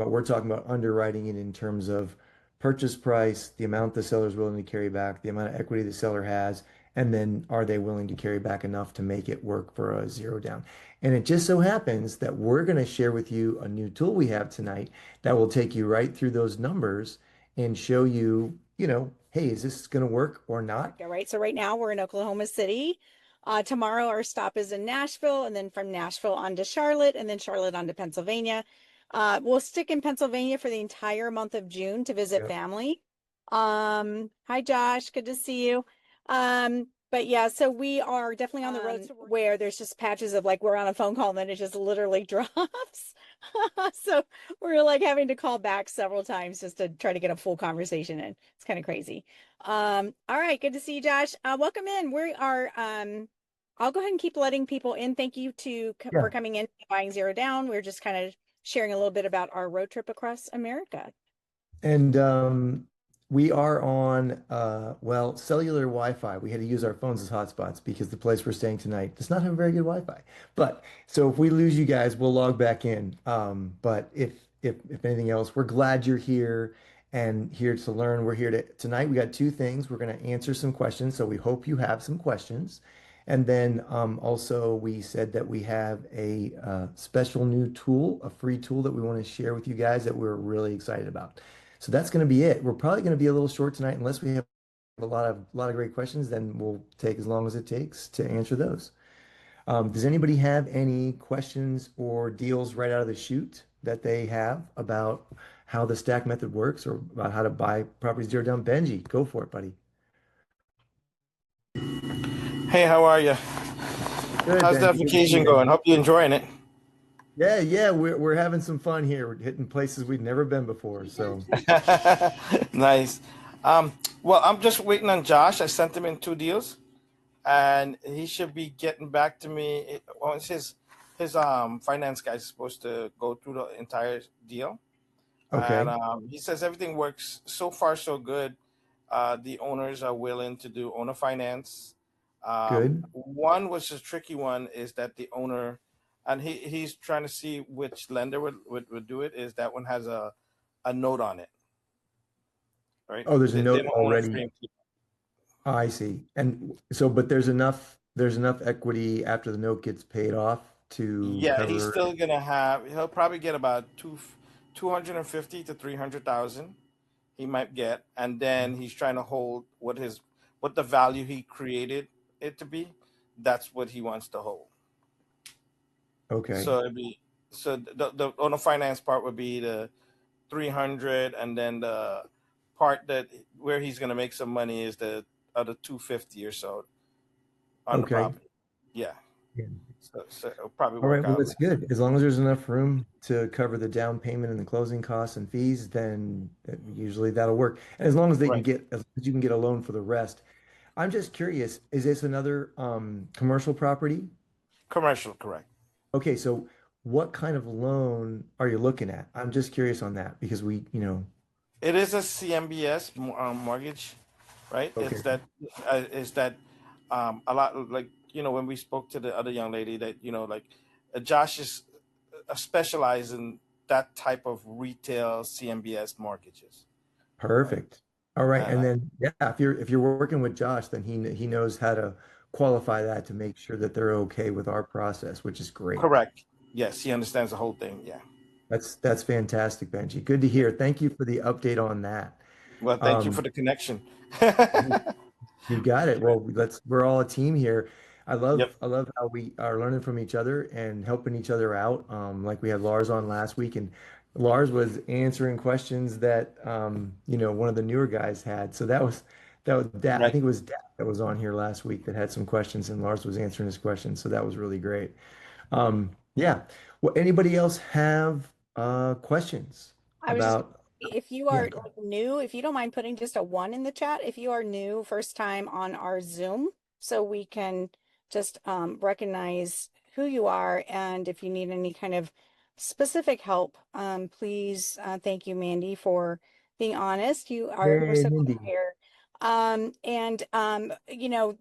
but we're talking about underwriting it in terms of purchase price, the amount the seller is willing to carry back, the amount of equity the seller has, and then are they willing to carry back enough to make it work for a zero down? And it just so happens that we're going to share with you a new tool we have tonight that will take you right through those numbers and show you, hey, is this going to work or not? All right. So right now we're in Oklahoma City. Tomorrow our stop is in Nashville, and then from Nashville on to Charlotte, and then Charlotte on to Pennsylvania. We'll stick in Pennsylvania for the entire month of June to visit Yep. family. Hi Josh, good to see you. But yeah, so we are definitely on the road where there's just patches of like we're on a phone call and then it just literally drops. So we're like having to call back several times just to try to get a full conversation in. It's kind of crazy. All right, good to see you, Josh. Welcome in. We are I'll go ahead and keep letting people in. Thank you for Yeah. coming in, buying zero down. We're just kind of sharing a little bit about our road trip across America. And we are on well, cellular Wi-Fi. We had to use our phones as hotspots because the place we're staying tonight does not have very good Wi-Fi. But so if we lose you guys, we'll log back in. But if anything else, we're glad you're here and here to learn. We're here to tonight. We got two things. We're going to answer some questions, so we hope you have some questions. And then also we said that we have a special new tool, a free tool that we want to share with you guys that we're really excited about. So that's going to be it. We're probably going to be a little short tonight unless we have a lot of great questions, then we'll take as long as it takes to answer those. Does anybody have any questions or deals right out of the chute that they have about how the stack method works or about how to buy properties zero down? Benji, go for it, buddy. Hey, how are you? Good, How's that Benji. Good to see you, vacation man. going? Hope you're enjoying it. Yeah, yeah, we're having some fun here. We're hitting places we've never been before. So Nice. Um, well, I'm just waiting on Josh. I sent him in two deals, and he should be getting back to me. Well, it's his finance guy's supposed to go through the entire deal, and okay, he says everything works so far so good. The owners are willing to do owner finance. good. One which is a tricky one is that the owner, and he's trying to see which lender would do it. Is that one has a note on it, right? Oh, there's a They note don't own it already. free and clear. I see. And so, but there's enough equity after the note gets paid off to Yeah, he's cover. still gonna have. He'll probably get about 250 to 300,000. He might get, and then he's trying to hold what the value he created it to be. That's what he wants to hold. Okay. So it'd be so the on the finance part would be the 300, and then the part that where he's gonna make some money is the other 250 or so on the Okay. property. Yeah, Yeah. so it'll probably All right. work Well, out. that's good. As long as there's enough room to cover the down payment and the closing costs and fees, then usually that'll work. And as long as Right, you can get a loan for the rest. I'm just curious, is this another commercial property? commercial, correct. Okay, so what kind of loan are you looking at? I'm just curious on that because It is a CMBS mortgage, right? okay, Is that a lot like when we spoke to the other young lady that like Josh is specialized in that type of retail CMBS mortgages, right? perfect. All right, And and then yeah, if you're working with Josh, then he knows how to qualify that to make sure that they're okay with our process, which is great. correct. Yes, he understands the whole thing. Yeah. That's fantastic, Benji. Good to Yeah. hear. Thank you for the update on that. Well, thank you for Um, the connection. You got it. Right. Well, we're all a team here. I love Yep. I love how we are learning from each other and helping each other out. Like we had Lars on last week, and Lars was answering questions that one of the newer guys had. So that was Dat. I Right. think it was Dat that was on here last week that had some questions, and Lars was answering his questions. So that was really great. Yeah. Well, anybody else have questions I was just, about? if you Yeah. are like new, if you don't mind putting just a one in the chat, if you are new, first time on our Zoom, so we can just recognize who you are, and if you need any kind of specific help, please, thank you, Mandy, for being honest. We're Hey, so glad Mindy. you're here. And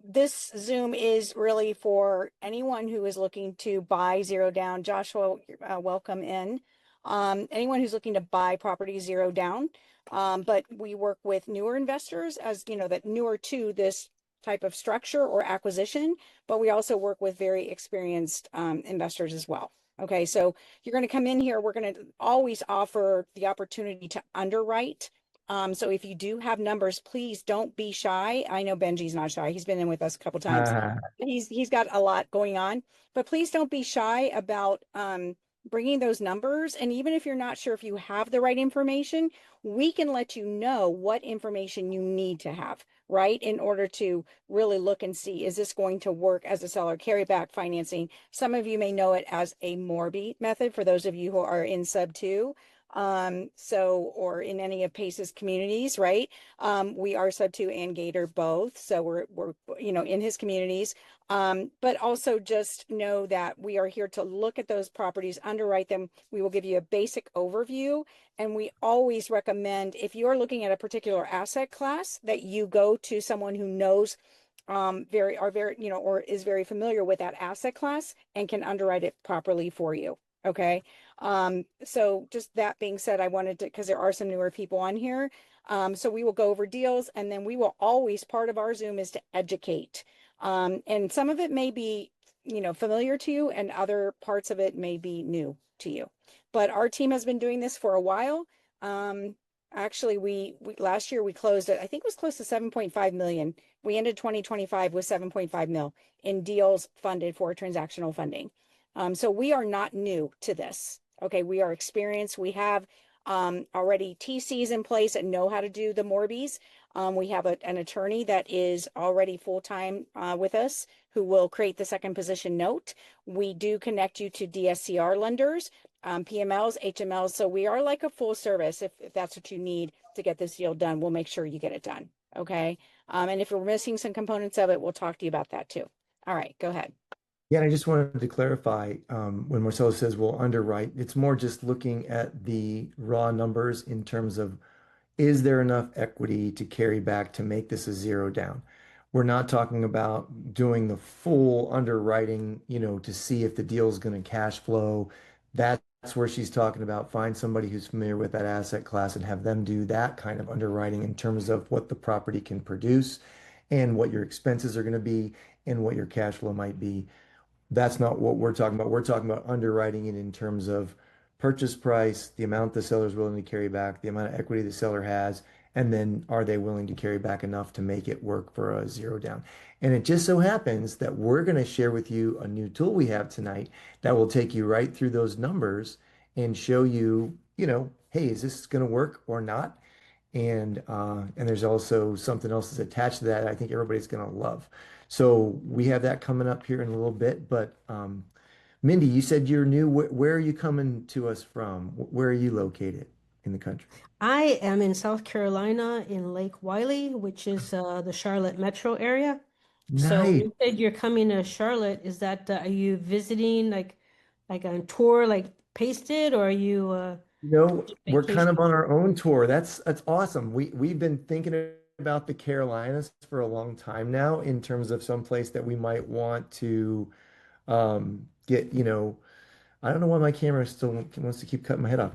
this Zoom is really for anyone who is looking to buy zero down. Joshua, welcome in. Anyone who's looking to buy property zero down. But we work with newer investors as you know that newer to this type of structure or acquisition, but we also work with very experienced investors as well. Okay, so you're going to come in here. We're going to always offer the opportunity to underwrite. So if you do have numbers, please don't be shy. I know Benji's not shy. He's been in with us a couple times. He's got a lot going on, but please don't be shy about bringing those numbers. And even if you're not sure if you have the right information, we can let you know what information you need to have, right? In order to really look and see, is this going to work as a seller carryback financing? Some of you may know it as a Morby method for those of you who are in sub two. Or in any of Pace's communities, right? We are sub two and Gator both. So we're in his communities. But also just know that we are here to look at those properties, underwrite them. We will give you a basic overview. And we always recommend if you are looking at a particular asset class that you go to someone who knows or is very familiar with that asset class and can underwrite it properly for you. Okay. So just that being said, I wanted to, because there are some newer people on here. So we will go over deals and then we will always, part of our Zoom is to educate. And some of it may be, familiar to you and other parts of it may be new to you. But our team has been doing this for a while. Actually, we last year we closed it, I think it was close to 7.5 million. We ended 2025 with 7.5 mil in deals funded for transactional funding. So we are not new to this. Okay, we are experienced. We have already TCs in place that know how to do the Morbies. We have an attorney that is already full-time with us who will create the second position note. We do connect you to DSCR lenders, PMLs, HMLs. So we are like a full service. If that's what you need to get this deal done, we'll make sure you get it done. Okay. And if you're missing some components of it, we'll talk to you about that too. All right, go ahead. Yeah, and I just wanted to clarify, when Marcelo says we'll underwrite, it's more just looking at the raw numbers in terms of is there enough equity to carry back to make this a zero down? We're not talking about doing the full underwriting, to see if the deal is going to cash flow. That's where she's talking about find somebody who's familiar with that asset class and have them do that kind of underwriting in terms of what the property can produce and what your expenses are going to be and what your cash flow might be. That's not what we're talking about. We're talking about underwriting it in terms of purchase price, the amount the seller is willing to carry back, the amount of equity the seller has, and then are they willing to carry back enough to make it work for a zero down? And it just so happens that we're going to share with you a new tool we have tonight that will take you right through those numbers and show you, hey, is this going to work or not? And there's also something else that's attached to that I think everybody's going to love. So we have that coming up here in a little bit. But Mindy, you said you're new. Where are you coming to us from? Where are you located in the country? I am in South Carolina in Lake Wiley, which is the Charlotte metro area. So Nice. you said you're coming to Charlotte. Is that are you visiting like on tour like Pasted or are you We're kind vacation? of on our own tour. That's awesome. We've been thinking about the Carolinas for a long time now in terms of some place that we might want to get, I don't know why my camera still wants to keep cutting my head off.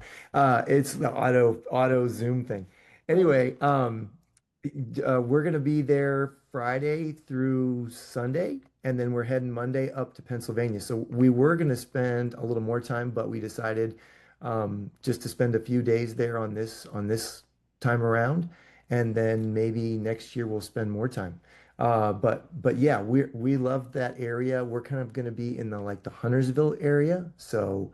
It's the auto zoom thing. Oh, Anyway, we're gonna be there Friday through Sunday, and then we're heading Monday up to Pennsylvania. So we were gonna spend a little more time, but we decided just to spend a few days there on this time around, and then maybe next year we'll spend more time. But yeah, we love that area. We're kind of going to be in the Huntersville area, so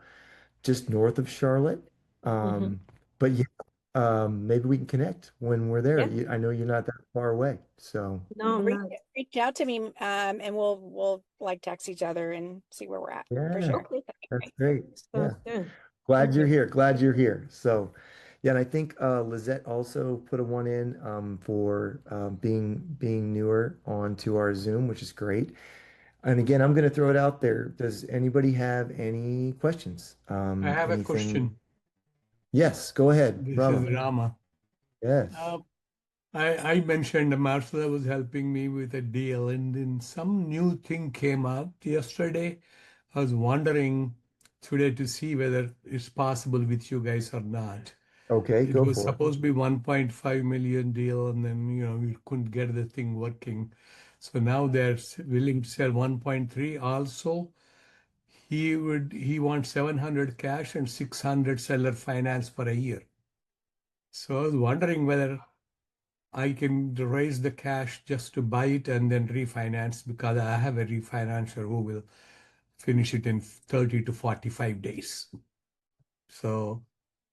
just north of Charlotte. hmm. But yeah, maybe we can connect when we're there. Yeah. I know you're not that far away, so No, I'm not. Reach out to me, and we'll like text each other and see where we're at for yeah, sure. Okay. That'd be that's great. great. Yeah, Sounds good. glad Thank you're you. here. Glad you're here. So yeah, and I think Lizette also put a one in for being newer onto our Zoom, which is great. And again, I'm going to throw it out there. Does anybody have any questions? I have a Anything? question. Yes, go ahead, This is Rama. Rama. Yes. Uh, I mentioned Marcela was helping me with a deal, and then some new thing came up yesterday. I was wondering today to see whether it's possible with you guys or not. Okay, It go was for it. supposed to be 1.5 million deal, and then we couldn't get the thing working. So now they're willing to sell 1.3 also. He wants 700 cash and 600 seller finance for a year. So I was wondering whether I can raise the cash just to buy it and then refinance, because I have a refinancer who will finish it in 30 to 45 days. So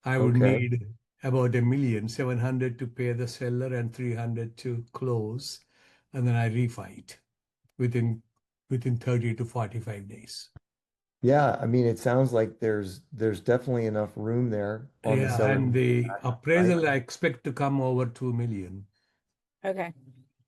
I would Okay. need about 1,700,000 to pay the seller and 300 to close, and then I refi it within 30 to 45 days. Yeah, I mean, it sounds like there's definitely enough room there on the Yeah, seller, and the right? appraisal I expect to come over 2 million. Okay.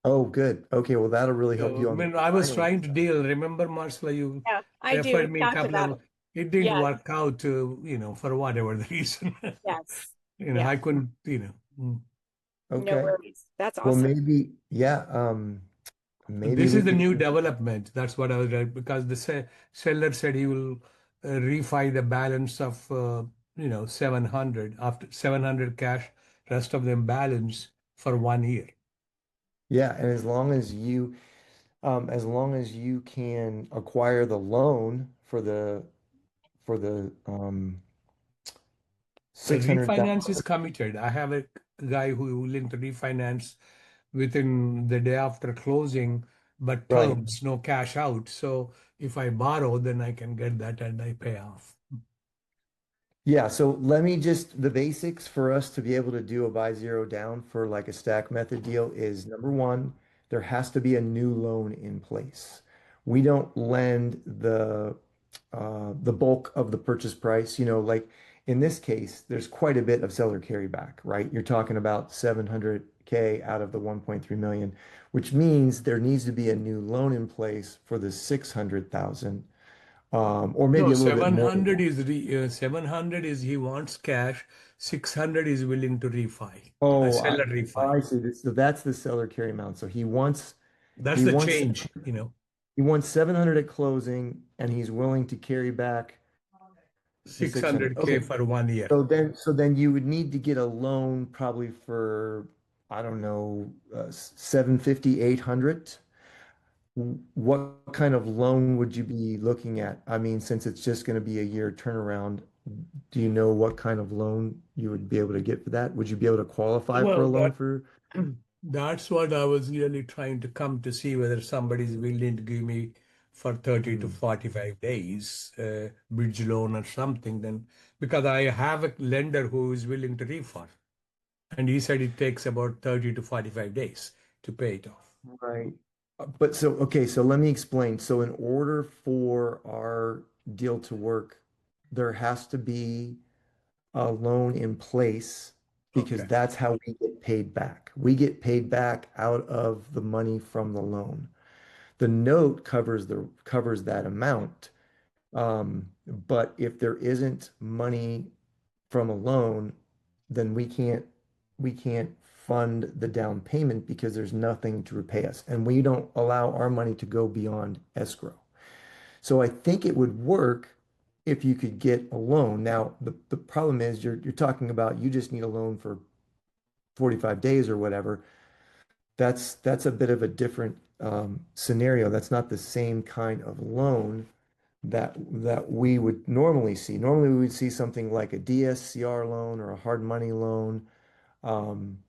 Oh, good. Okay, well, that'll really help So, you I on the mean, I was finance trying to side. deal. Remember, Marcela, you Yeah, I do. referred We me a talked couple about of, it. it didn't Yes. work out to, for whatever the reason. Yes. I Yeah. couldn't, No Okay. worries. That's Well, awesome. maybe, yeah, maybe This we is the could. new development. That's what I was like, because the seller said he will refi the balance of, 700 after 700 cash, rest of them balance for 1 year. Yeah, and as long as you can acquire the loan for the The 600,000. refinance is committed. I have a guy who willing to refinance within the day after closing, but Right. terms, no cash out. So if I borrow, then I can get that and I pay off. Yeah, so let me just the basics for us to be able to do a buy zero down for like a stack method deal is number one, there has to be a new loan in place. We don't lend the bulk of the purchase price. Like in this case, there's quite a bit of seller carryback, right? You're talking about 700K out of the 1.3 million, which means there needs to be a new loan in place for the 600,000, or maybe No, a little bit more than 700 that. is 700 is he wants cash, 600 is willing to refi, a Oh, seller I refi. see this. So that's the seller carry amount. So he wants That's he the wants change. he wants 700 at closing, and he's willing to carry back the 600. 600K Okay. for 1 year. So then you would need to get a loan probably for, I don't know, 750, 800. What kind of loan would you be looking at? I mean, since it's just going to be a year turnaround, do you know what kind of loan you would be able to get for that? Would you be able to qualify for a Well, loan for? that's what I was really trying to come to see whether somebody's willing to give me for 30 to Hmm. 45 days bridge loan or something. Then, because I have a lender who is willing to refund, and he said it takes about 30 to 45 days to pay it off. Right. But so, okay, so let me explain. So in order for our deal to work, there has to be a loan in place because Okay. that's how we get paid back. We get paid back out of the money from the loan. The note covers that amount. But if there isn't money from a loan, then we can't fund the down payment because there's nothing to repay us. And we don't allow our money to go beyond escrow. So I think it would work if you could get a loan. Now, the problem is you're talking about you just need a loan for 45 days or whatever. That's a bit of a different scenario. That's not the same kind of loan that we would normally see. Normally, we would see something like a DSCR loan or a hard money loan. Um,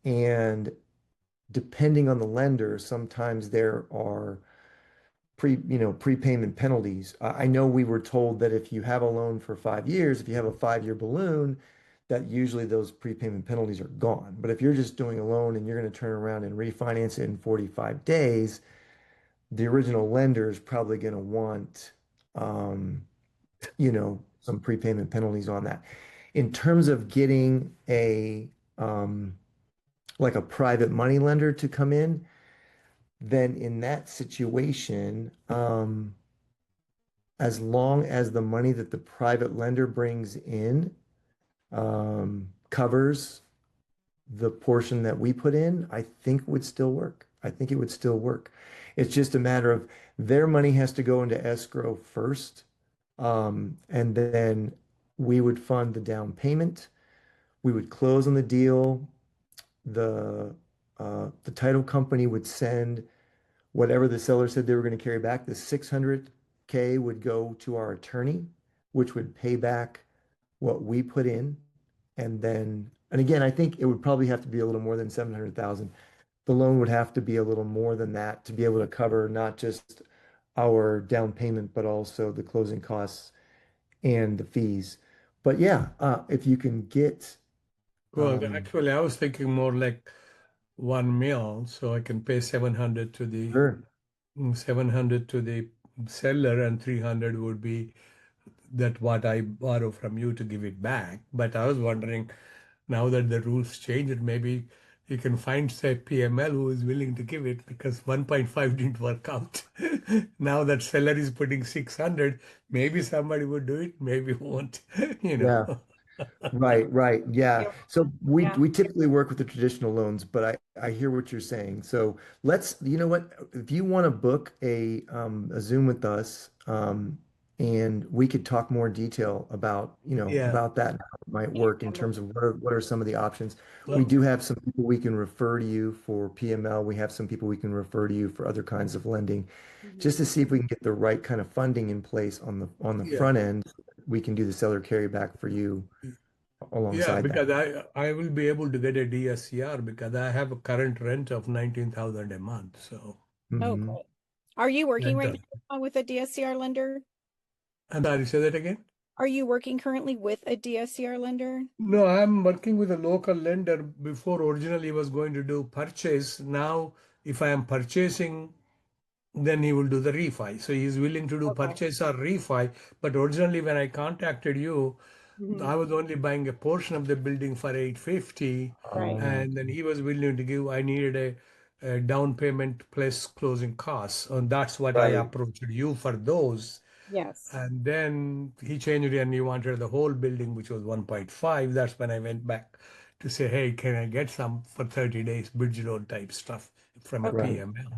and depending on the lender, sometimes there are prepayment penalties. I know we were told that if you have a loan for 5 years, if you have a 5-year balloon, that usually those prepayment penalties are gone. But if you're just doing a loan and you're going to turn around and refinance it in 45 days, the original lender is probably going to want, some prepayment penalties on that. In terms of getting like a private money lender to come in, then in that situation, as long as the money that the private lender brings in covers the portion that we put in, I think would still work. I think it would still work. It's just a matter of their money has to go into escrow first, And then we would fund the down payment. We would close on the deal. The title company would send whatever the seller said they were going to carry back. The 600K would go to our attorney, which would pay back what we put in. And then, and again, I think it would probably have to be a little more than 700,000. The loan would have to be a little more than that to be able to cover not just our down payment, but also the closing costs and the fees. But yeah, if you can get, Well, um, actually, I was thinking more like 1 mil, so I can pay 700 to the sure, 700 to the seller, and 300 would be that what I borrow from you to give it back. But I was wondering, now that the rules changed, maybe you can find, say, PML who is willing to give it, because 1.5 didn't work out. Now that seller is putting 600, maybe somebody would do it, maybe won't, you yeah. know. Right. Yeah. Yeah. So we Yeah. we typically work with the traditional loans, but I hear what you're saying. So let's, you know what, if you want to book a Zoom with us, and we could talk more detail about, Yeah. about that and how it might work in terms of what are some of the options. We Well, do have some people we can refer to you for PML. We have some people we can refer to you for other kinds of lending, just to see if we can get the right kind of funding in place on the yeah. front end. We can do the seller carryback for you Yeah, alongside that. because I will be able to get a DSCR because I have a current rent of 19,000 a month. So Oh, Mhm. great. Are you working that right does. now with a DSCR lender? And sorry, say that again? Are you working currently with a DSCR lender? No, I'm working with a local lender. Before, originally was going to do purchase. Now, if I am purchasing, then he will do the refi. So he's willing to do Okay. purchase or refi. But originally, when I contacted you, Mhm. I was only buying a portion of the building for 850, Right. and then he was willing to give. I needed a down payment plus closing costs, and that's what I Right. approached you for those. Yes. And then he changed it and he wanted the whole building, which was 1.5. That's when I went back to say, hey, can I get some for 30 days bridge loan type stuff from a Okay. Right. PML?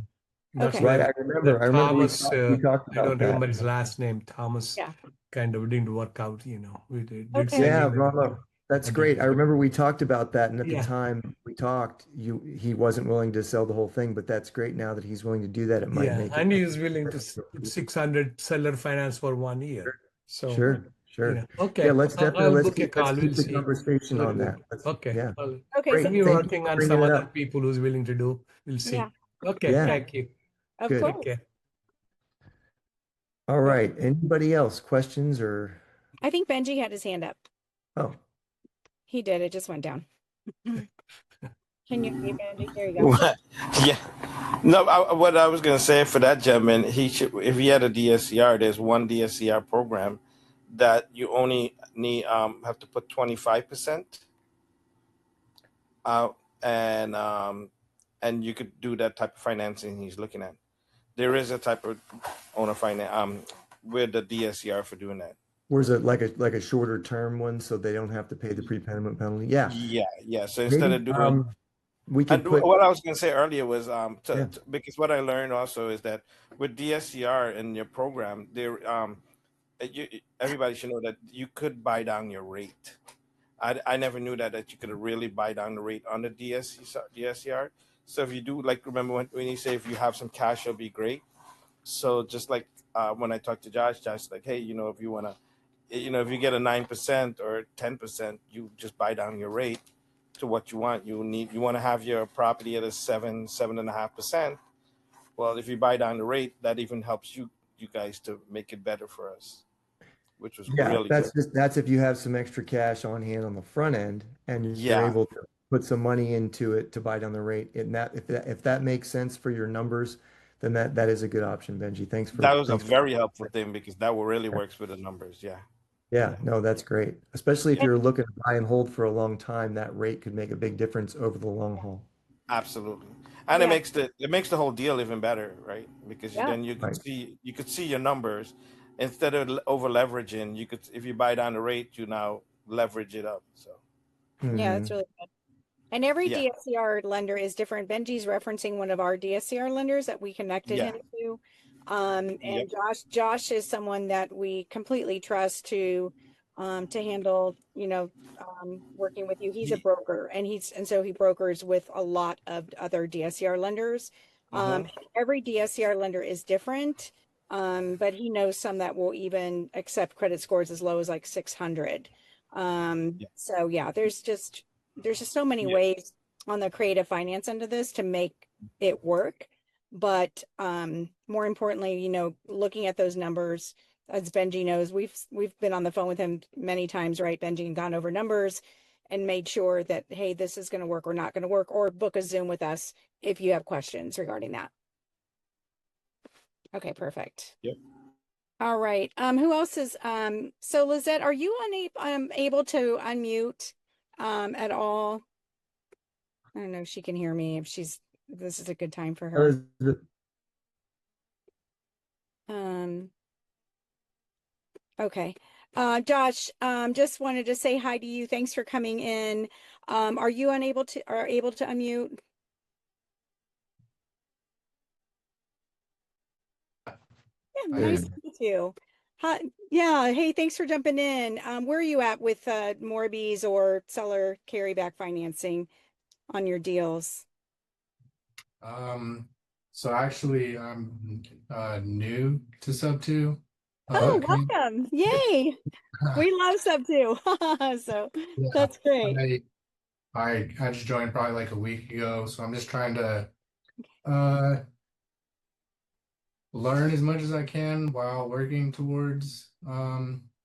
That's Okay. Right. where I remember. the I remember Thomas, we talked I about don't that. remember his last name, Thomas, Yeah. kind of didn't work out, We did Okay. send Yeah, him the Rama, that's other. great. I remember we talked about that, and at the Yeah, time we talked, he wasn't willing to sell the whole thing, but that's great now that he's willing to do that. It might yeah. make it. And he is willing to put 600 seller finance for 1 year. So, Sure, sure. Yeah, okay, let's definitely I'll book a let's call. We'll keep the see conversation what on we that. do. Let's, Okay, yeah, Okay. So great. maybe Thank you working for on bringing some it other up. people who's willing to do. We'll yeah. see. Okay, Yeah, Yeah. thank you. Of good. Take course. care. All Okay. right. Anybody else? Questions or? I think Benji had his hand up. Oh, He did. It just went down. Can you see Benji? There you go. What? Yeah. No, what I was going to say for that gentleman, he should, if he had a DSCR, there's one DSCR program that you only need have to put 25% out, and you could do that type of financing he's looking at. There is a type of owner finance with the DSCR for doing that. where's it like a shorter term one so they don't have to pay the prepayment penalty? Yeah, Yeah, yeah. So instead maybe of doing, we and could put, what I was going to say earlier was yeah. because what I learned also is that with DSCR in your program, there everybody should know that you could buy down your rate. I never knew that you could really buy down the rate on the DSCR. So if you do, like, remember when you say if you have some cash, it'll be great. So just like when I talked to Josh like, hey, if you want to, if you get a 9% or 10%, you just buy down your rate to what you want. You want to have your property at a 7.5%. Well, if you buy down the rate, that even helps you guys to make it better for us, which was Yeah, really good. that's if you have some extra cash on hand on the front end and you're Yeah, able to put some money into it to buy down the rate. And that if that makes sense for your numbers, then that is a good option, Benji. that was a Thanks for very helpful thing because that will really works with the numbers. Yeah, yeah, yeah, no, that's great. Especially if And you're looking to buy and hold for a long time, that rate could make a big difference over the long haul. absolutely. And it yeah. makes the whole deal even better, right? Because Yeah. then Right. you could see your numbers instead of over leveraging. You could, if you buy down the rate, you now leverage it up. So Yeah. That's Hmm. really good. And every yeah, DSCR lender is different. Benji's referencing one of our DSCR lenders that we connected yeah, him to. Yep. And Josh is someone that we completely trust to handle, working with you. He's a broker and so he brokers with a lot of other DSCR lenders. Mm-hmm. Every DSCR lender is different. But he knows some that will even accept credit scores as low as like 600. Yeah. So yeah, there's just so many Yeah. ways on the creative finance end of this to make it work. But more importantly, looking at those numbers, as Benji knows, we've been on the phone with him many times, right, Benji, and gone over numbers and made sure that, hey, this is going to work or not going to work, or book a Zoom with us if you have questions regarding that. Okay, perfect. Yep. All right. Who else is so Lizette, are you able to unmute at all? I don't know if she can hear me, if this is a good time for her. Um okay. Josh, just wanted to say hi to you. Thanks for coming in. Are you able to unmute? Yeah, nice to meet you. Hi, yeah, hey, thanks for jumping in. Where are you at with Morbies or seller carryback financing on your deals? So actually I'm new to Sub 2. Oh, Community. welcome. Yay. We love Sub 2. So Yeah, that's great. I just joined probably like a week ago, so I'm just trying to uh learn as much as I can while working towards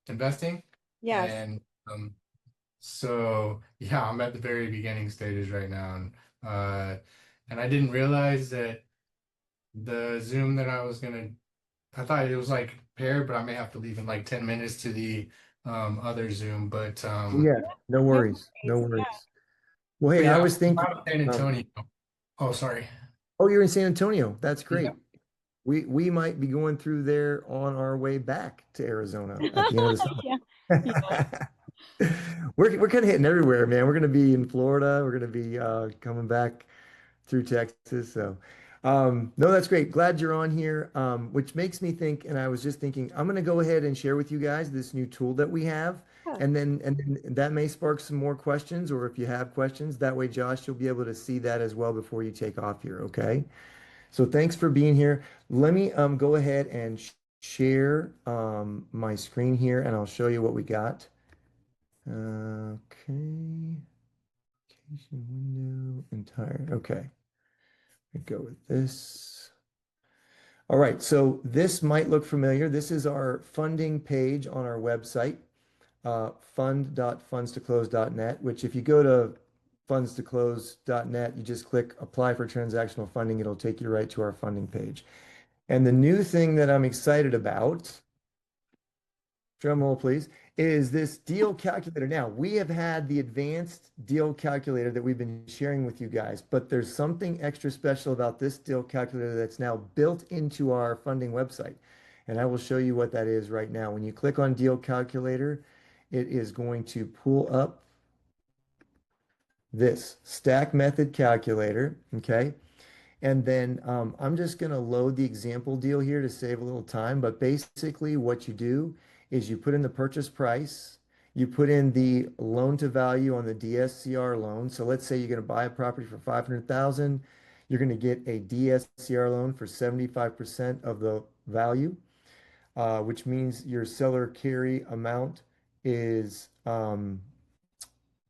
investing. Yes. And so yeah, I'm at the very beginning stages right now, and I didn't realize that the Zoom that I thought it was like paired, but I may have to leave in like 10 minutes to the other Zoom. But Yeah, no No worries. No worries. Yeah. worries. Well, hey, I yeah, was I'm thinking, out of San Antonio. Oh, sorry. oh, you're in San Antonio. That's Yeah. great. We might be going through there on our way back to Arizona at the end of the Yeah. summer. We're kind of hitting everywhere, man. We're going to be in Florida. We're going to be coming back through Texas. So, no, that's great. Glad you're on here. Which makes me think, and I was just thinking, I'm going to go ahead and share with you guys this new tool that we have, Yeah. and then that may spark some more questions, or if you have questions, that way, Josh, you'll be able to see that as well before you take off here. Okay. So thanks for being here. Let me go ahead and share my screen here, and I'll show you what we got. Okay. Application window entire. Okay. We go with this. All right. So this might look familiar. This is our funding page on our website, fund.fundstoclose.net, which if you go to fundstoclose.net, you just click apply for transactional funding. It'll take you right to our funding page. And the new thing that I'm excited about, drum roll please, is this deal calculator. Now, we have had the advanced deal calculator that we've been sharing with you guys, but there's something extra special about this deal calculator that's now built into our funding website. And I will show you what that is right now. When you click on deal calculator, it is going to pull up this stack method calculator, okay? And then I'm just going to load the example deal here to save a little time. But basically what you do is you put in the purchase price, you put in the loan to value on the DSCR loan. So let's say you're going to buy a property for 500,000, you're going to get a DSCR loan for 75% of the value, which means your seller carry amount is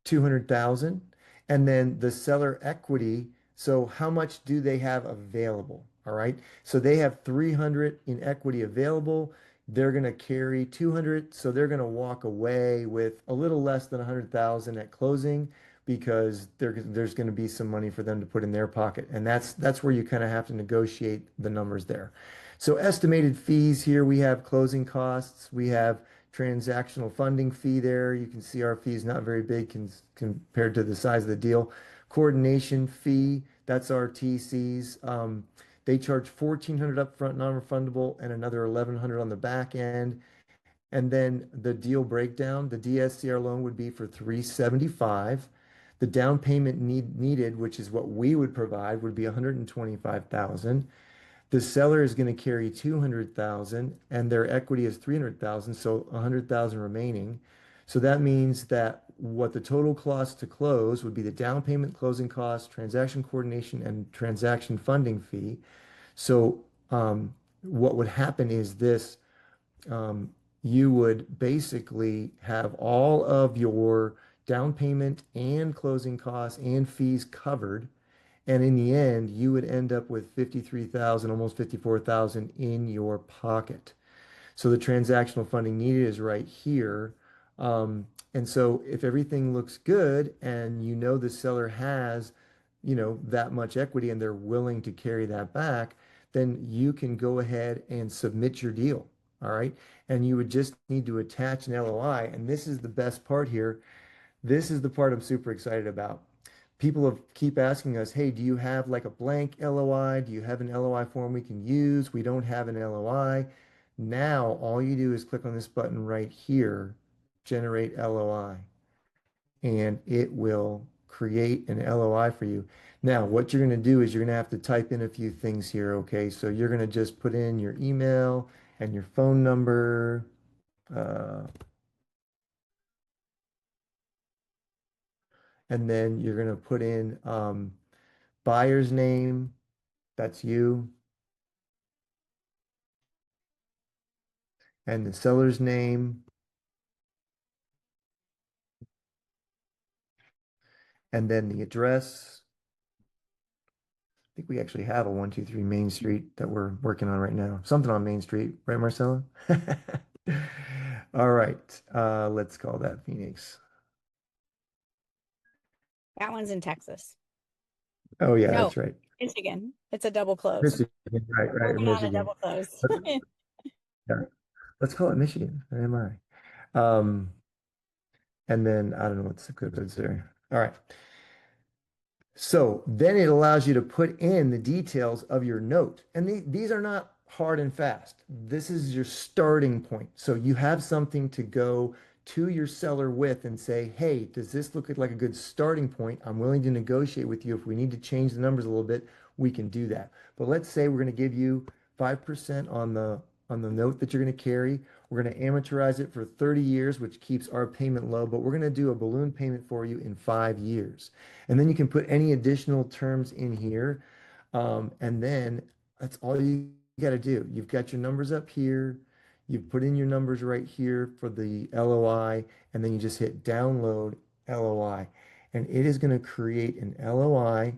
200,000. And then the seller equity, so how much do they have available? All right. So they have 300 in equity available. They're going to carry 200. So they're going to walk away with a little less than 100,000 at closing because there's going to be some money for them to put in their pocket. And that's where you kind of have to negotiate the numbers there. So estimated fees here, we have closing costs, we have transactional funding fee there. You can see our fee is not very big compared to the size of the deal. Coordination fee, that's our TCs. They charge 1,400 upfront non-refundable and another 1,100 on the back end. And then the deal breakdown, the DSCR loan would be for 375. The down payment needed, which is what we would provide, would be 125,000. The seller is going to carry 200,000 and their equity is 300,000, so 100,000 remaining. So that means that what the total cost to close would be the down payment, closing costs, transaction coordination, and transaction funding fee. So what would happen is this, um, you would basically have all of your down payment and closing costs and fees covered. And in the end, you would end up with 53,000, almost 54,000 in your pocket. So the transactional funding needed is right here. And so if everything looks good and you know the seller has, that much equity and they're willing to carry that back, then you can go ahead and submit your deal. All right. And you would just need to attach an LOI. And this is the best part here. This is the part I'm super excited about. People keep asking us, hey, do you have like a blank LOI? Do you have an LOI form we can use? We don't have an LOI. Now, all you do is click on this button right here, generate LOI, and it will create an LOI for you. Now, what you're going to do is you're going to have to type in a few things here, okay? So you're going to just put in your email and your phone number. And then you're going to put in buyer's name, that's you, and the seller's name, and then the address. I think we actually have a 123 Main Street that we're working on right now. Something on Main Street, right, Marcella? All right, let's call that Phoenix. That one's in Texas. Oh yeah, No, that's right. Michigan. It's a double close. Michigan, right, Working on a Michigan. double close. Yeah, let's call it Michigan. Where am I? And then I don't know what's the good words there. All right. So then it allows you to put in the details of your note. And these are not hard and fast. This is your starting point. So you have something to go to your seller with and say, hey, does this look like a good starting point? I'm willing to negotiate with you. If we need to change the numbers a little bit, we can do that. But let's say we're going to give you 5% on the note that you're going to carry. We're going to amortize it for 30 years, which keeps our payment low, but we're going to do a balloon payment for you in 5 years. And then you can put any additional terms in here. And then that's all you got to do. You've got your numbers up here. You put in your numbers right here for the LOI, and then you just hit download LOI. And it is going to create an LOI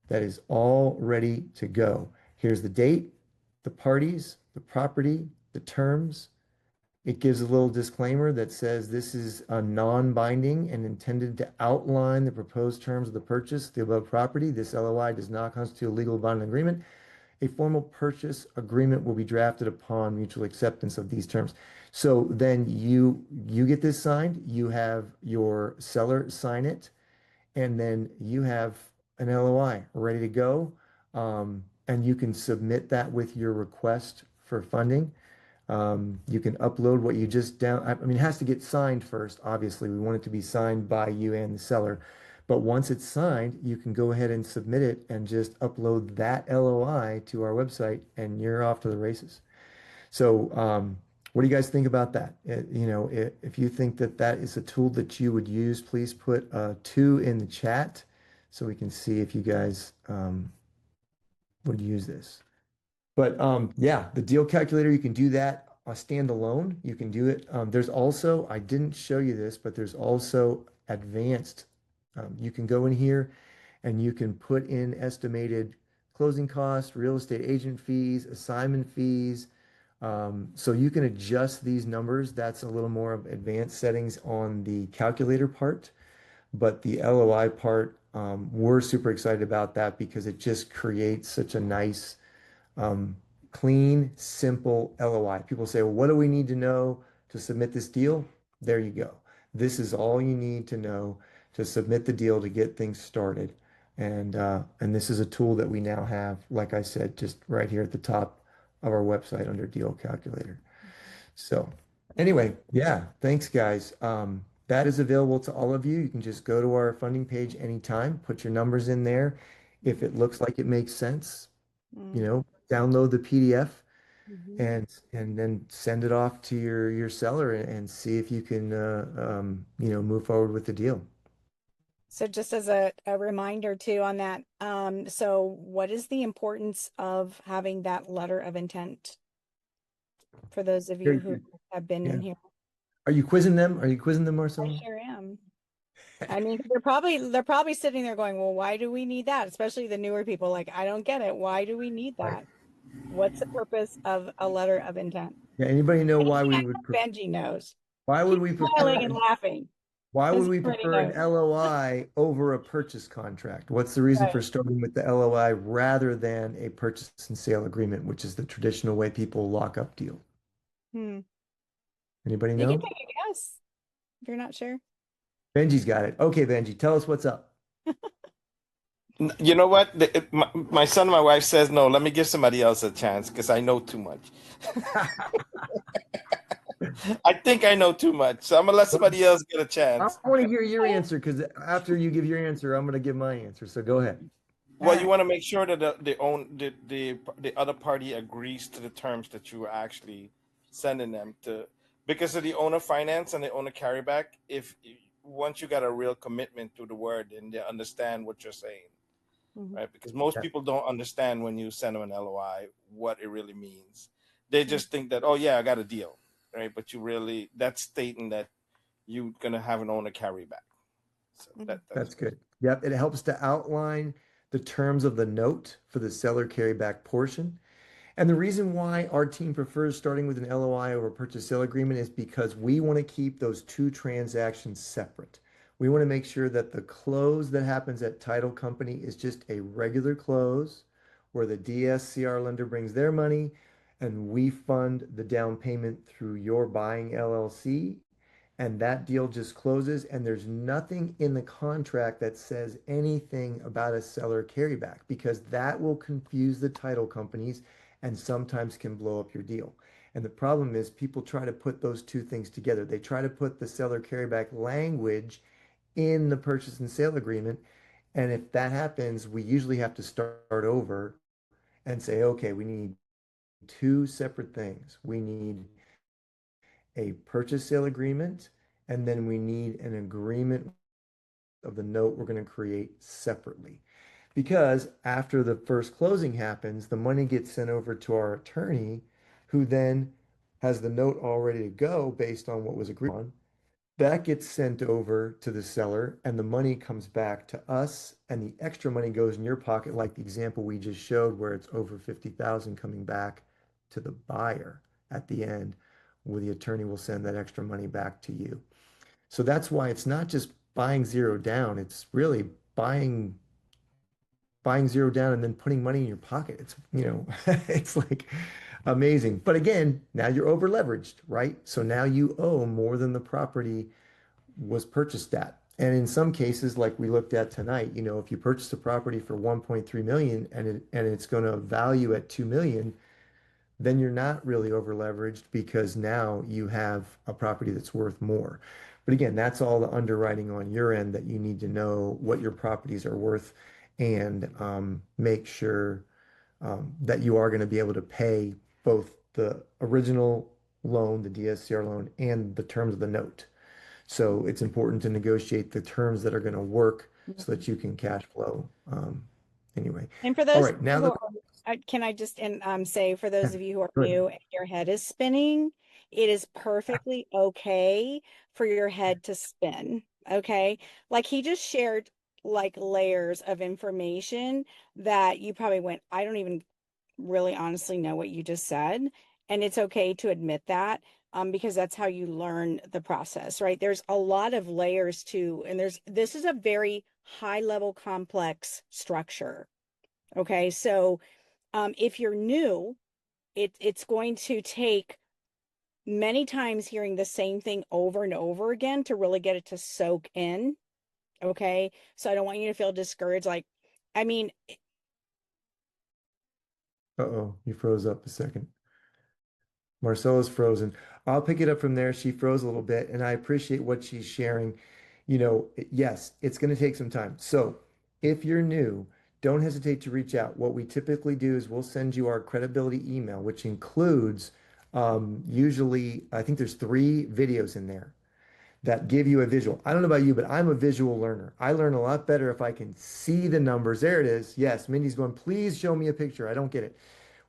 that is all ready to go. Here's the date, the parties, the property, the terms. It gives a little disclaimer that says this is a non-binding and intended to outline the proposed terms of the purchase of the above property. This LOI does not constitute a legal binding agreement. A formal purchase agreement will be drafted upon mutual acceptance of these terms. So then you get this signed, you have your seller sign it, and then you have an LOI ready to go. And you can submit that with your request for funding. You can upload what you just I mean, it has to get signed first. Obviously, we want it to be signed by you and the seller. But once it's signed, you can go ahead and submit it and just upload that LOI to our website and you're off to the races. So, what do you guys think about that? If you think that that is a tool that you would use, please put 2 in the chat so we can see if you guys would use this. But yeah, the deal calculator, you can do that standalone. You can do it. There's also, I didn't show you this, but there's also advanced. You can go in here and you can put in estimated closing costs, real estate agent fees, assignment fees. So you can adjust these numbers. That's a little more of advanced settings on the calculator part. But the LOI part, we're super excited about that because it just creates such a nice clean, simple LOI. People say, well, what do we need to know to submit this deal? There you go. This is all you need to know to submit the deal to get things started. And this is a tool that we now have, like I said, just right here at the top of our website under Deal Calculator. So anyway, yeah, thanks guys. That is available to all of you. You can just go to our funding page anytime, put your numbers in there. If it looks like it makes sense, download the PDF Mhm. and then send it off to your seller and see if you can move forward with the deal. So just as a reminder too on that, so what is the importance of having that letter of intent for those of you Very who good. have been in Yeah. here? Are you quizzing them? Are you quizzing them, I Marcelo? sure am. I mean, they're probably sitting there going, well, why do we need that? Especially the newer people, like, I don't get it. Why do we need Right. that? What's the purpose of a letter of intent? Yeah, anybody know Benji, why I we would know Benji knows. why would He's we smiling prefer and laughing why because would he we already prefer an knows. LOI over a purchase contract? What's the reason for Right. starting with the LOI rather than a purchase and sale agreement, which is the traditional way people lock up deals? Hmm. Anybody You can know? take a guess if you're not sure. Benji's got it. Okay, Benji, tell us what's up. You know what? My son and my wife says no. Let me give somebody else a chance because I know too much. I think I know too much, so I'm gonna let somebody else get a I chance. want to hear your answer because after you give your answer, I'm going to give my answer. So go ahead. All Well, you right. want to make sure that the other party agrees to the terms that you are actually sending them to, because of the owner finance and the owner carryback. If once you got a real commitment to the word, and they understand what you're saying, Mhm. right? Because most Yeah, people don't understand when you send them an LOI what it really means. They Mhm. just think that, oh yeah, I got a deal, right? But you really, that's stating that you're gonna have an owner carryback. So Mhm. that's that's good. Yep, it helps to outline the terms of the note for the seller carryback portion. And the reason why our team prefers starting with an LOI over a purchase sale agreement is because we want to keep those two transactions separate. We want to make sure that the close that happens at title company is just a regular close where the DSCR lender brings their money and we fund the down payment through your buying LLC, and that deal just closes and there's nothing in the contract that says anything about a seller carryback because that will confuse the title companies and sometimes can blow up your deal. And the problem is people try to put those two things together. They try to put the seller carryback language in the purchase and sale agreement. And if that happens, we usually have to start over and say, okay, we need two separate things. We need a purchase sale agreement, and then we need an agreement of the note we're going to create separately. Because after the first closing happens, the money gets sent over to our attorney, who then has the note all ready to go based on what was agreed on. That gets sent over to the seller, and the money comes back to us, and the extra money goes in your pocket, like the example we just showed, where it's over 50,000 coming back to the buyer at the end, where the attorney will send that extra money back to you. So that's why it's not just buying zero down, it's really buying zero down and then putting money in your pocket. It's like amazing. But again, now you're over leveraged, right? So now you owe more than the property was purchased at. And in some cases, like we looked at tonight, if you purchase a property for 1.3 million and it's going to value at 2 million, then you're not really over leveraged because now you have a property that's worth more. But again, that's all the underwriting on your end that you need to know what your properties are worth and make sure that you are going to be able to pay both the original loan, the DSCR loan, and the terms of the note. So it's important to negotiate the terms that are going to work so that you can cash flow. Anyway, And for all those of right, you now who the are, can I just say for those yeah, of you who are go ahead. new and your head is spinning, it is perfectly okay for your head to spin. Okay. Like he just shared like layers of information that you probably went, I don't even really honestly know what you just said. And it's okay to admit that because that's how you learn the process, right? There's a lot of layers to, and this is a very high level complex structure. Okay, so if you're new, it's going to take many times hearing the same thing over and over again to really get it to soak in. Okay, so I don't want you to feel discouraged. Like, I mean, Uh-oh, you froze up a second. Marcella's frozen. I'll pick it up from there. She froze a little bit, and I appreciate what she's sharing. Yes, it's going to take some time. So if you're new, don't hesitate to reach out. What we typically do is we'll send you our credibility email, which includes usually, I think there's 3 videos in there that give you a visual. I don't know about you, but I'm a visual learner. I learn a lot better if I can see the numbers. There it is. Yes, Mindy's going, please show me a picture. I don't get it.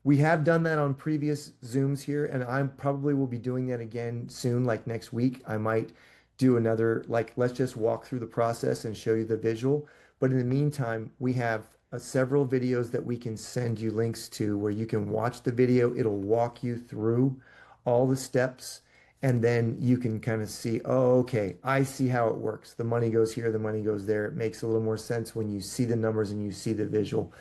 We have done that on previous Zooms here, and I probably will be doing that again soon, like next week. I might do another, like, let's just walk through the process and show you the visual. But in the meantime, we have several videos that we can send you links to where you can watch the video. It'll walk you through all the steps, and then you can kind of see, oh, okay, I see how it works. The money goes here, the money goes there. It makes a little more sense when you see the numbers and you see the visual.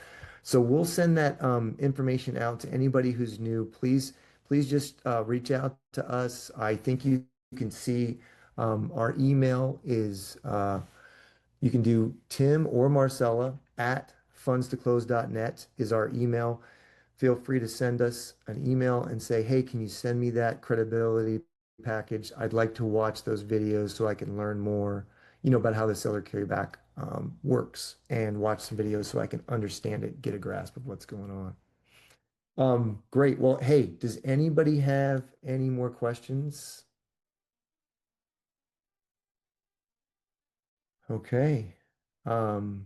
So we'll send that information out to anybody who's new. Please just reach out to us. I think you can see our email is you can do Tim or Marcella at fundstoclose.net is our email. Feel free to send us an email and say, hey, can you send me that credibility package? I'd like to watch those videos so I can learn more, about how the seller carryback works and watch some videos so I can understand it, get a grasp of what's going on. Great. Well, hey, does anybody have any more questions? Okay. Um,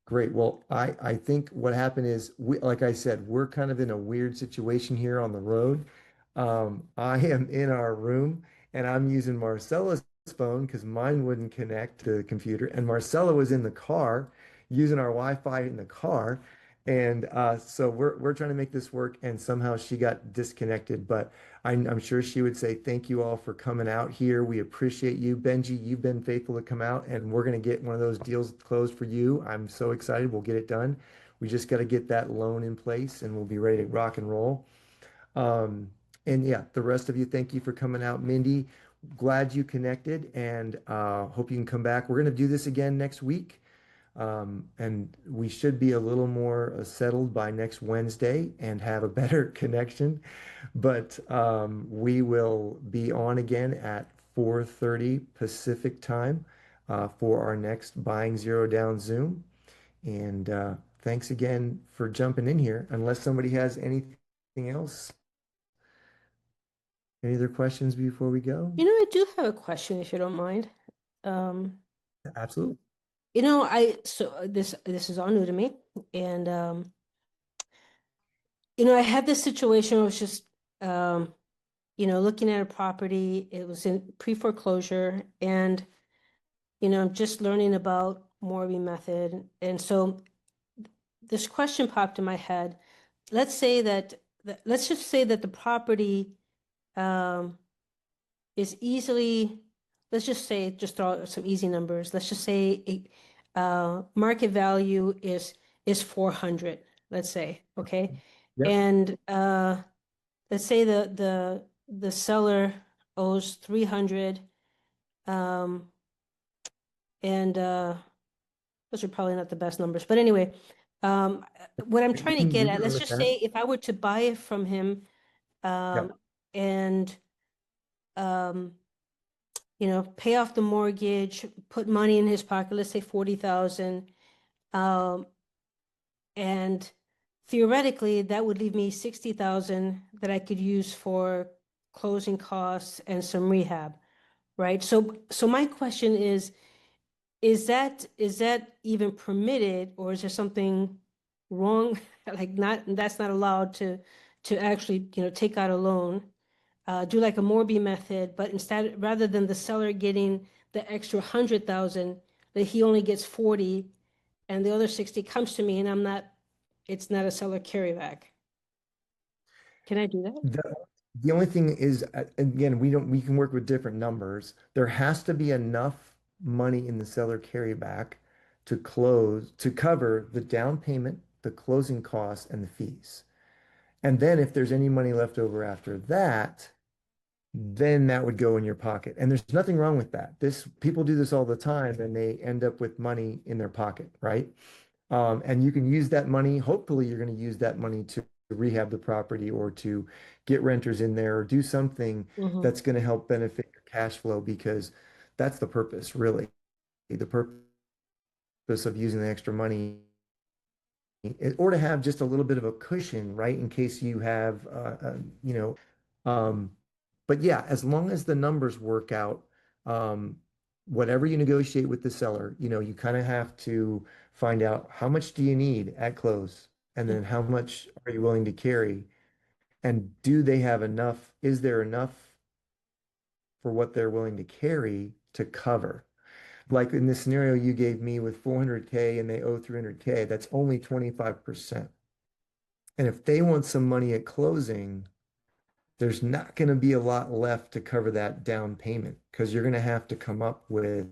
Great. Well, I think what happened is like I said, we're kind of in a weird situation here on the road. I am in our room and I'm using Marcella's phone because mine wouldn't connect to the computer. And Marcella was in the car using our Wi-Fi in the car. And so we're trying to make this work, and somehow she got disconnected. But I'm sure she would say thank you all for coming out here. We appreciate you. Benji, you've been faithful to come out, and we're going to get one of those deals closed for you. I'm so excited. We'll get it done. We just got to get that loan in place, and we'll be ready to rock and roll. Um, and yeah, the rest of you, thank you for coming out. Mindy, glad you connected, and hope you can come back. We're going to do this again next week. And we should be a little more settled by next Wednesday and have a better connection. But we will be on again at 4:30 Pacific time for our next Buying Zero Down Zoom. And thanks again for jumping in here. Unless somebody has anything else, any other questions before we go? I do have a question if you don't mind. Um, Absolutely. this is all new to me, and I had this situation where I was just looking at a property. It was in pre-foreclosure, and I'm just learning about Morby method, and so this question popped in my head. Let's just say that the property is easily, just throw out some easy numbers. Let's just say market value is 400, let's say, okay? Yep. And let's say the seller owes 300, and those are probably not the best numbers, but anyway, what I'm trying to get at, let's just say if I were to buy it from him, and pay off the mortgage, put money in his pocket, let's say 40,000, and theoretically that would leave me 60,000 that I could use for closing costs and some rehab, right? So my question is that even permitted, or is there something wrong? Like that's not allowed to actually, take out a loan, do like a Morby method, but instead, rather than the seller getting the extra 100,000, that he only gets 40 and the other 60 comes to me and it's not a seller carryback. Can I do that? The only thing is, again, we can work with different numbers. There has to be enough money in the seller carryback to cover the down payment, the closing costs, and the fees. And then if there's any money left over after that, then that would go in your pocket. And there's nothing wrong with that. People do this all the time and they end up with money in their pocket, right? And you can use that money. Hopefully, you're going to use that money to rehab the property or to get renters in there or do something that's going to help benefit your cash flow, because that's the purpose, really. The purpose of using the extra money or to have just a little bit of a cushion, right, in case you have, you know, um, but yeah, as long as the numbers work out, um, whatever you negotiate with the seller, you know, you kind of have to find out how much do you need at close, and then how much are you willing to carry, and do they have enough? Is there enough for what they're willing to carry to cover? Like in this scenario you gave me with 400K and they owe 300K, that's only 25%. And if they want some money at closing, there's not going to be a lot left to cover that down payment because you're going to have to come up with,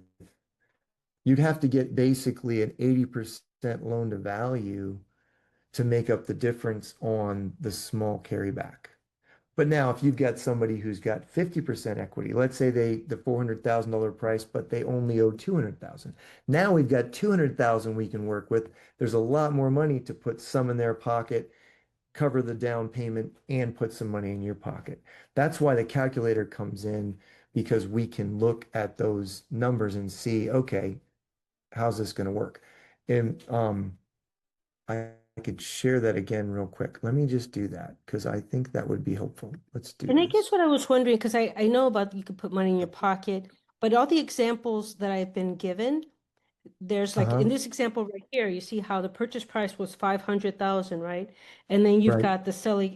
you'd have to get basically an 80% loan to value to make up the difference on the small carryback. But now if you've got somebody who's got 50% equity, let's say the $400,000 price, but they only owe 200,000. Now we've got 200,000 we can work with. There's a lot more money to put some in their pocket, cover the down payment, and put some money in your pocket. That's why the calculator comes in, because we can look at those numbers and see, okay, how's this going to work? And I could share that again real quick. Let me just do that because I think that would be helpful. Let's do And I guess this. what I was wondering, because I know about you could put money in your pocket, but all the examples that I've been given, there's like in Uh-huh. this example right here, you see how the purchase price was 500,000, right? And then you've Right. got the seller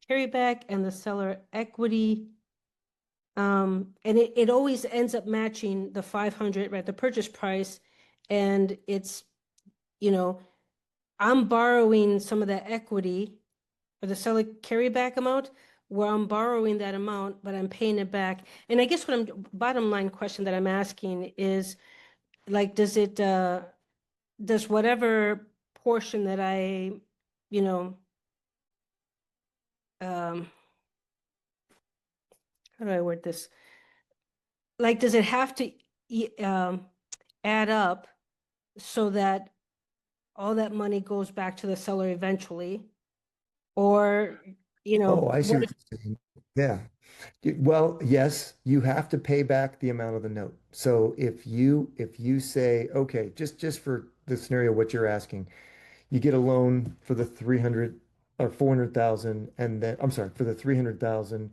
carryback and the seller equity. And it always ends up matching the 500, right? The purchase price. And it's, you know, I'm borrowing some of that equity for the seller carryback amount, where I'm borrowing that amount, but I'm paying it back. And I guess what I'm, bottom line question that I'm asking is, like, does whatever portion that I, you know, um, how do I word this? Like, does it have to add up so that all that money goes back to the seller eventually? Or, Oh, I see what what if, you're saying. Yeah. Well, yes, you have to pay back the amount of the note. So if you say, okay, just for the scenario, what you're asking, you get a loan for the 300 or 400,000, and then I'm sorry, for the 300,000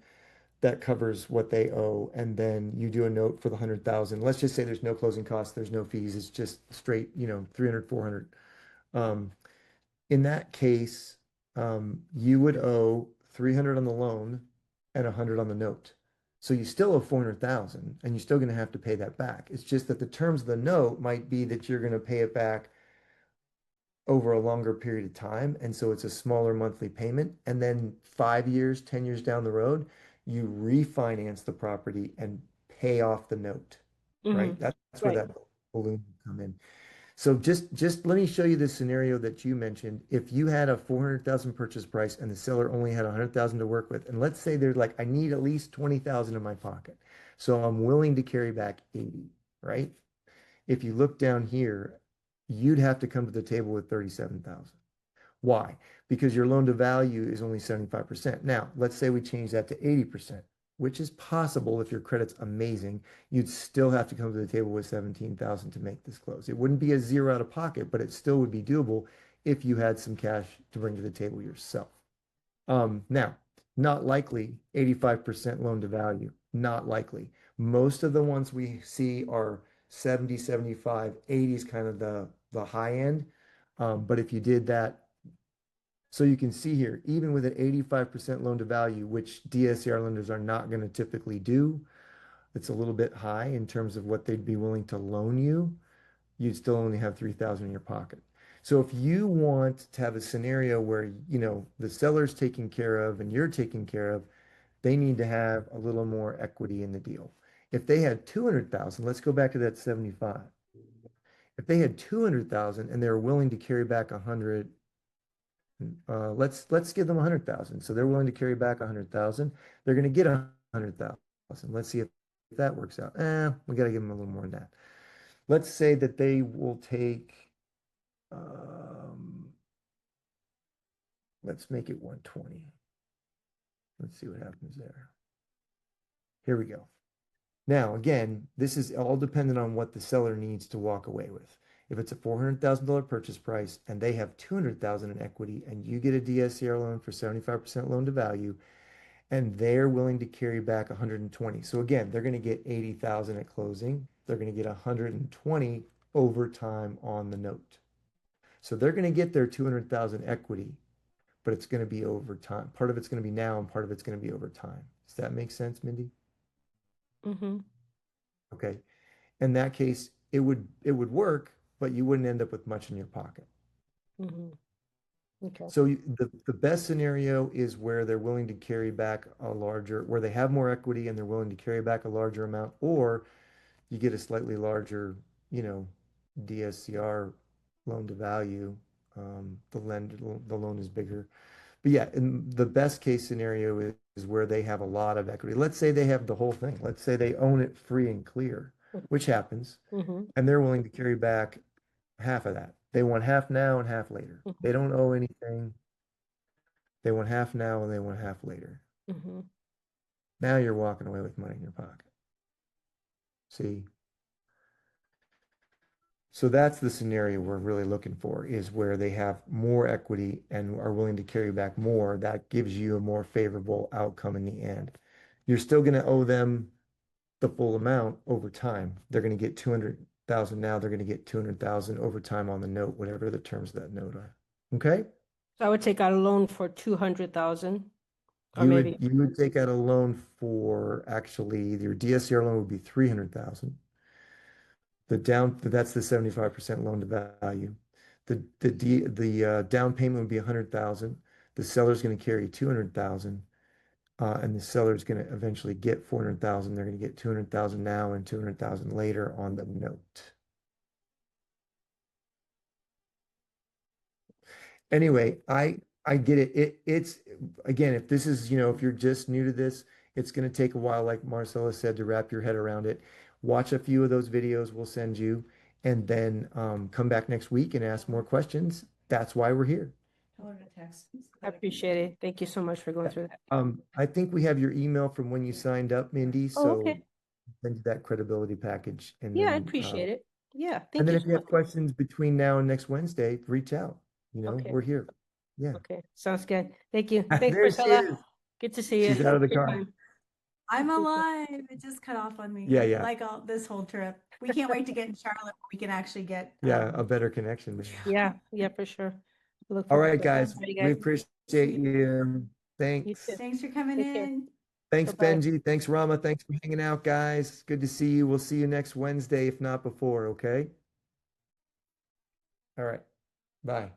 that covers what they owe, and then you do a note for the 100,000. Let's just say there's no closing costs, there's no fees, it's just straight, 300, 400. Um, in that case, you would owe 300 on the loan and 100 on the note. So you still owe 400,000 and you're still going to have to pay that back. It's just that the terms of the note might be that you're going to pay it back over a longer period of time. And so it's a smaller monthly payment. And then 5 years, 10 years down the road, you refinance the property and pay off the note, right? Mhm. That's where Right. that balloon come in. So just let me show you the scenario that you mentioned. If you had a 400,000 purchase price and the seller only had 100,000 to work with, and let's say they're like, I need at least 20,000 in my pocket, so I'm willing to carry back 80, right? If you look down here, you'd have to come to the table with 37,000. Why? Because your loan to value is only 75%. Now, let's say we change that to 80%, which is possible if your credit's amazing. You'd still have to come to the table with 17,000 to make this close. It wouldn't be a zero out of pocket, but it still would be doable if you had some cash to bring to the table yourself. Now, not likely 85% loan to value, not likely. Most of the ones we see are 70, 75, 80 is kind of the high end. But if you did that, so you can see here, even with an 85% loan to value, which DSCR lenders are not going to typically do, it's a little bit high in terms of what they'd be willing to loan you. You'd still only have 3,000 in your pocket. So if you want to have a scenario where, the seller's taken care of and you're taken care of, they need to have a little more equity in the deal. If they had 200,000, let's go back to that 75. If they had 200,000 and they're willing to carry back 100, let's give them 100,000. So they're willing to carry back 100,000. They're going to get 100,000. Let's see if that works out. We got to give them a little more than that. Let's say that they will take, let's make it 120. Let's see what happens there. Here we go. Now, again, this is all dependent on what the seller needs to walk away with. If it's a $400,000 purchase price and they have 200,000 in equity and you get a DSCR loan for 75% loan to value and they're willing to carry back 120. So again, they're going to get 80,000 at closing. They're going to get 120 over time on the note. So they're going to get their 200,000 equity, but it's going to be over time. Part of it's going to be now and part of it's going to be over time. Does that make sense, Mindy? Mm-hmm. Okay. In that case, it would work, but you wouldn't end up with much in your pocket. Mm-hmm. Okay. So the best scenario is where they're willing to carry back where they have more equity and they're willing to carry back a larger amount, or you get a slightly larger, DSCR loan to value. The loan is bigger. But yeah, in the best case scenario is where they have a lot of equity. Let's say they have the whole thing. Let's say they own it free and clear, which happens, Mm-hmm. and they're willing to carry back half of that. They want half now and half later. They don't owe anything. They want half now and they want half later. Mm-hmm. Now you're walking away with money in your pocket. See? So that's the scenario we're really looking for, is where they have more equity and are willing to carry back more. That gives you a more favorable outcome in the end. You're still going to owe them the full amount over time. They're going to get 200,000 now. They're going to get 200,000 over time on the note, whatever the terms of that note are. Okay? So I would take out a loan for 200,000, or You maybe. would you would take out a loan for, actually your DSCR loan would be 300,000. That's the 75% loan to value. The down payment would be 100,000. The seller's going to carry 200,000, and the seller's going to eventually get 400,000. They're going to get 200,000 now and 200,000 later on the note. Anyway, I get it. It's again, if this is, if you're just new to this, it's going to take a while, like Marcella said, to wrap your head around it. Watch a few of those videos we'll send you, and then come back next week and ask more questions. That's why we're here. Tell her to text. I appreciate it. Thank you so much for going through that. I think we have your email from when you signed up, Mindy. Oh, So okay. send you that credibility package, and Yeah, I then appreciate it. Yeah, and thank then you if so you have much. questions between now and next Wednesday, reach out. Okay. We're here. Yeah. Okay, sounds good. Thank you. Thanks, There she Marcella. is. Good to see you. She's out of the Good car. time. I'm alive. It just cut off on me. Yeah, yeah. Like all this whole trip. We can't wait to get in Charlotte where we can actually get Yeah, a better connection. Yeah, for sure. Look All forward right, to it. guys. All right, We guys. appreciate you. You Thanks. too. Thanks for coming Take care. in. Thanks, Bye-bye. Benji. Thanks, Rama. Thanks for hanging out, guys. Good to see you. We'll see you next Wednesday, if not before, okay? All right. Bye.